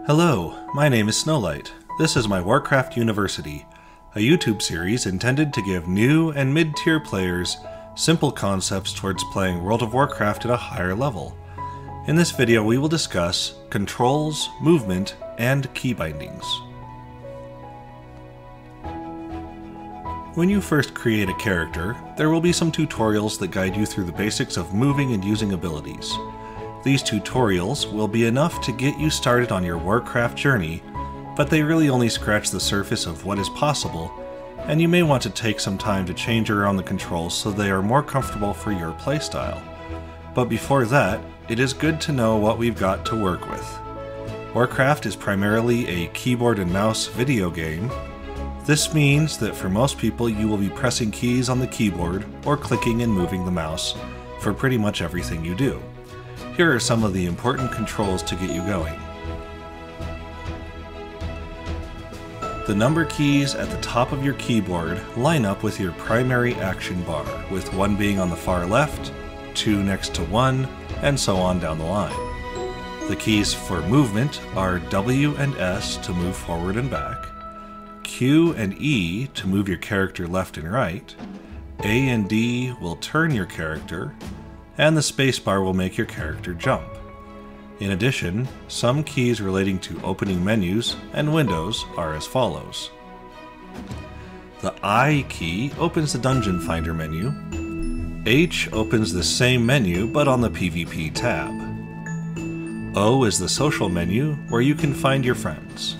Hello, my name is Snowlight. This is my Warcraft University, a YouTube series intended to give new and mid-tier players simple concepts towards playing World of Warcraft at a higher level. In this video we will discuss controls, movement, and key bindings. When you first create a character, there will be some tutorials that guide you through the basics of moving and using abilities. These tutorials will be enough to get you started on your Warcraft journey, but they really only scratch the surface of what is possible, and you may want to take some time to change around the controls so they are more comfortable for your playstyle. But before that, it is good to know what we've got to work with. Warcraft is primarily a keyboard and mouse video game. This means that for most people you will be pressing keys on the keyboard or clicking and moving the mouse for pretty much everything you do. Here are some of the important controls to get you going. The number keys at the top of your keyboard line up with your primary action bar, with one being on the far left, two next to one, and so on down the line. The keys for movement are W and S to move forward and back, Q and E to move your character left and right, A and D will turn your character, and the spacebar will make your character jump. In addition, some keys relating to opening menus and windows are as follows. The I key opens the Dungeon Finder menu. H opens the same menu but on the PvP tab. O is the social menu where you can find your friends.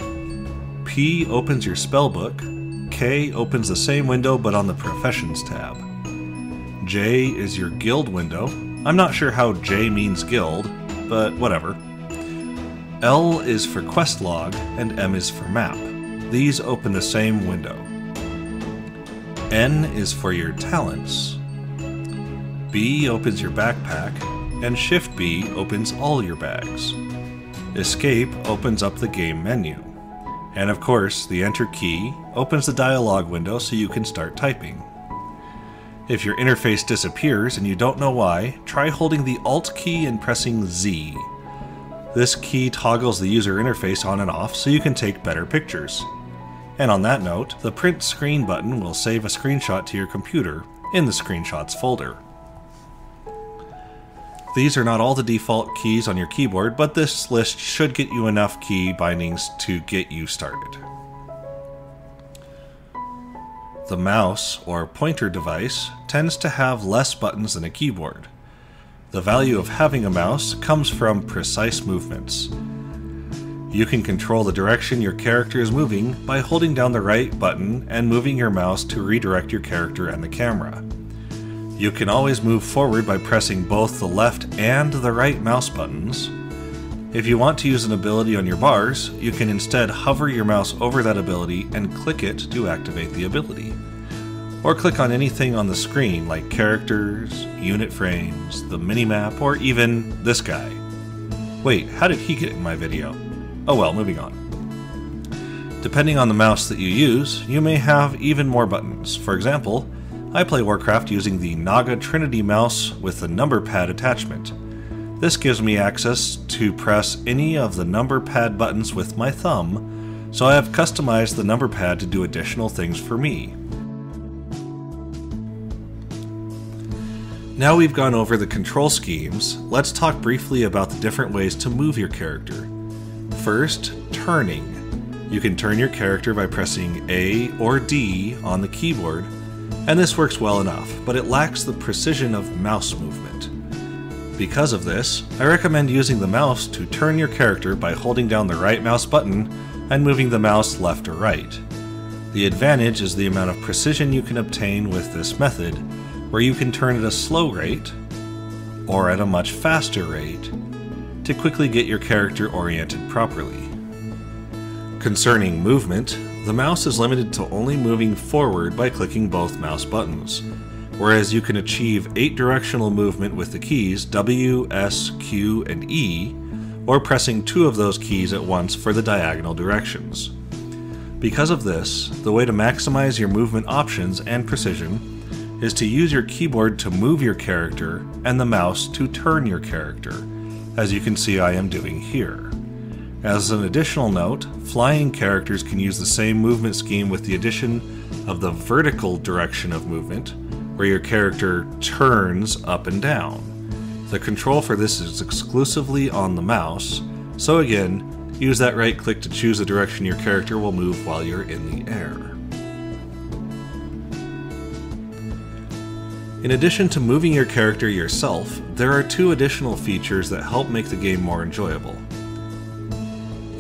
P opens your spellbook. K opens the same window but on the Professions tab. J is your guild window. I'm not sure how J means guild, but whatever. L is for quest log, and M is for map. These open the same window. N is for your talents. B opens your backpack, and Shift B opens all your bags. Escape opens up the game menu. And of course, the Enter key opens the dialogue window so you can start typing. If your interface disappears and you don't know why, try holding the Alt key and pressing Z. This key toggles the user interface on and off so you can take better pictures. And on that note, the Print Screen button will save a screenshot to your computer in the Screenshots folder. These are not all the default keys on your keyboard, but this list should get you enough key bindings to get you started. The mouse, or pointer device, tends to have less buttons than a keyboard. The value of having a mouse comes from precise movements. You can control the direction your character is moving by holding down the right button and moving your mouse to redirect your character and the camera. You can always move forward by pressing both the left and the right mouse buttons. If you want to use an ability on your bars, you can instead hover your mouse over that ability and click it to activate the ability. Or click on anything on the screen like characters, unit frames, the minimap, or even this guy. Wait, how did he get in my video? Oh well, moving on. Depending on the mouse that you use, you may have even more buttons. For example, I play Warcraft using the Naga Trinity mouse with the number pad attachment. This gives me access to press any of the number pad buttons with my thumb, so I have customized the number pad to do additional things for me. Now we've gone over the control schemes, let's talk briefly about the different ways to move your character. First, turning. You can turn your character by pressing A or D on the keyboard, and this works well enough, but it lacks the precision of mouse movement. Because of this, I recommend using the mouse to turn your character by holding down the right mouse button and moving the mouse left or right. The advantage is the amount of precision you can obtain with this method, where you can turn at a slow rate, or at a much faster rate, to quickly get your character oriented properly. Concerning movement, the mouse is limited to only moving forward by clicking both mouse buttons, whereas you can achieve 8 directional movement with the keys W, S, Q, and E, or pressing 2 of those keys at once for the diagonal directions. Because of this, the way to maximize your movement options and precision is to use your keyboard to move your character and the mouse to turn your character, as you can see I am doing here. As an additional note, flying characters can use the same movement scheme with the addition of the vertical direction of movement, where your character turns up and down. The control for this is exclusively on the mouse, so again, use that right click to choose the direction your character will move while you're in the air. In addition to moving your character yourself, there are two additional features that help make the game more enjoyable.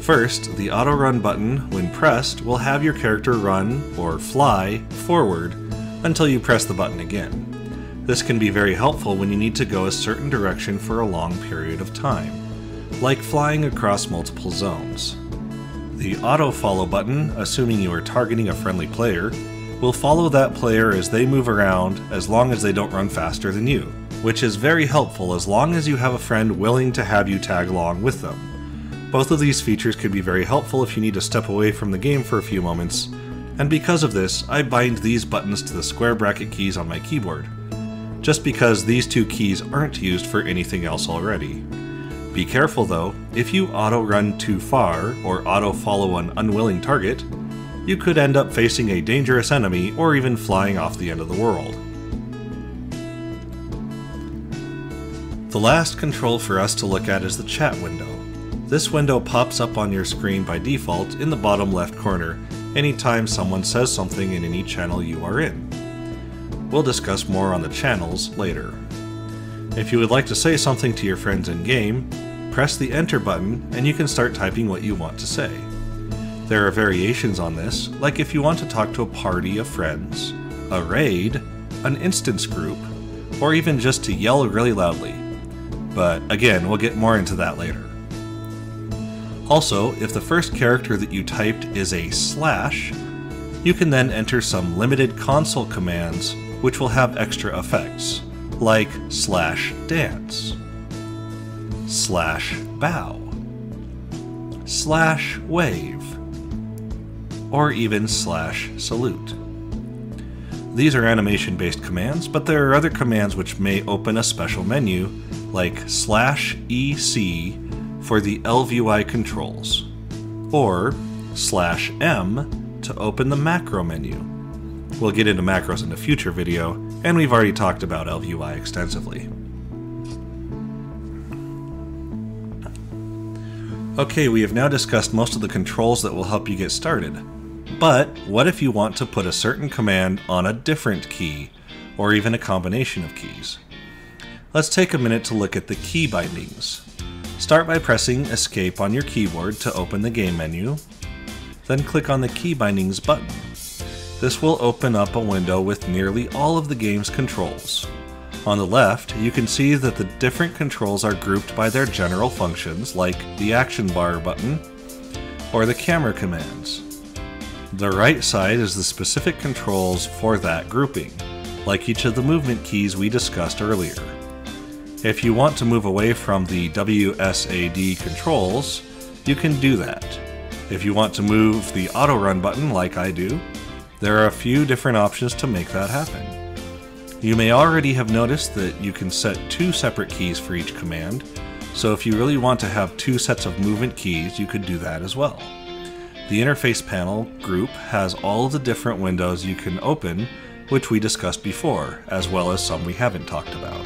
First, the auto run button, when pressed, will have your character run, or fly, forward until you press the button again. This can be very helpful when you need to go a certain direction for a long period of time, like flying across multiple zones. The auto follow button, assuming you are targeting a friendly player, will follow that player as they move around as long as they don't run faster than you, which is very helpful as long as you have a friend willing to have you tag along with them. Both of these features could be very helpful if you need to step away from the game for a few moments, and because of this, I bind these buttons to the square bracket keys on my keyboard, just because these two keys aren't used for anything else already. Be careful though, if you auto-run too far or auto-follow an unwilling target, you could end up facing a dangerous enemy or even flying off the end of the world. The last control for us to look at is the chat window. This window pops up on your screen by default in the bottom left corner anytime someone says something in any channel you are in. We'll discuss more on the channels later. If you would like to say something to your friends in-game, press the enter button and you can start typing what you want to say. There are variations on this, like if you want to talk to a party of friends, a raid, an instance group, or even just to yell really loudly. But again, we'll get more into that later. Also, if the first character that you typed is a slash, you can then enter some limited console commands which will have extra effects, like /dance, /bow, /wave, or even /salute. These are animation-based commands, but there are other commands which may open a special menu, like /EC for the LVUI controls, or /M to open the macro menu. We'll get into macros in a future video, and we've already talked about LVUI extensively. Okay, we have now discussed most of the controls that will help you get started. But what if you want to put a certain command on a different key, or even a combination of keys? Let's take a minute to look at the key bindings. Start by pressing Escape on your keyboard to open the game menu, then click on the key bindings button. This will open up a window with nearly all of the game's controls. On the left, you can see that the different controls are grouped by their general functions, like the action bar button or the camera commands. The right side is the specific controls for that grouping, like each of the movement keys we discussed earlier. If you want to move away from the WSAD controls, you can do that. If you want to move the auto run button like I do, there are a few different options to make that happen. You may already have noticed that you can set two separate keys for each command, so if you really want to have two sets of movement keys, you could do that as well. The interface panel group has all of the different windows you can open, which we discussed before, as well as some we haven't talked about.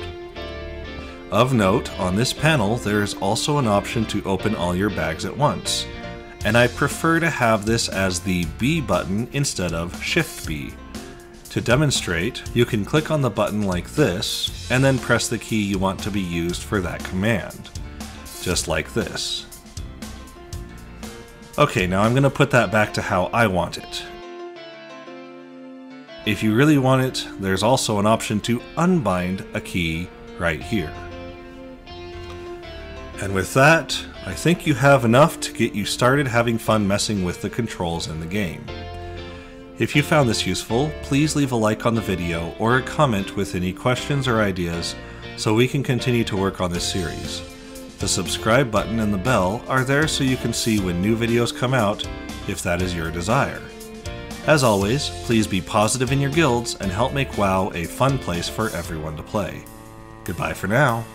Of note, on this panel there is also an option to open all your bags at once, and I prefer to have this as the B button instead of Shift B. To demonstrate, you can click on the button like this, and then press the key you want to be used for that command. Just like this. Okay, now I'm going to put that back to how I want it. If you really want it, there's also an option to unbind a key right here. And with that, I think you have enough to get you started having fun messing with the controls in the game. If you found this useful, please leave a like on the video or a comment with any questions or ideas so we can continue to work on this series. The subscribe button and the bell are there so you can see when new videos come out, if that is your desire. As always, please be positive in your guilds and help make WoW a fun place for everyone to play. Goodbye for now.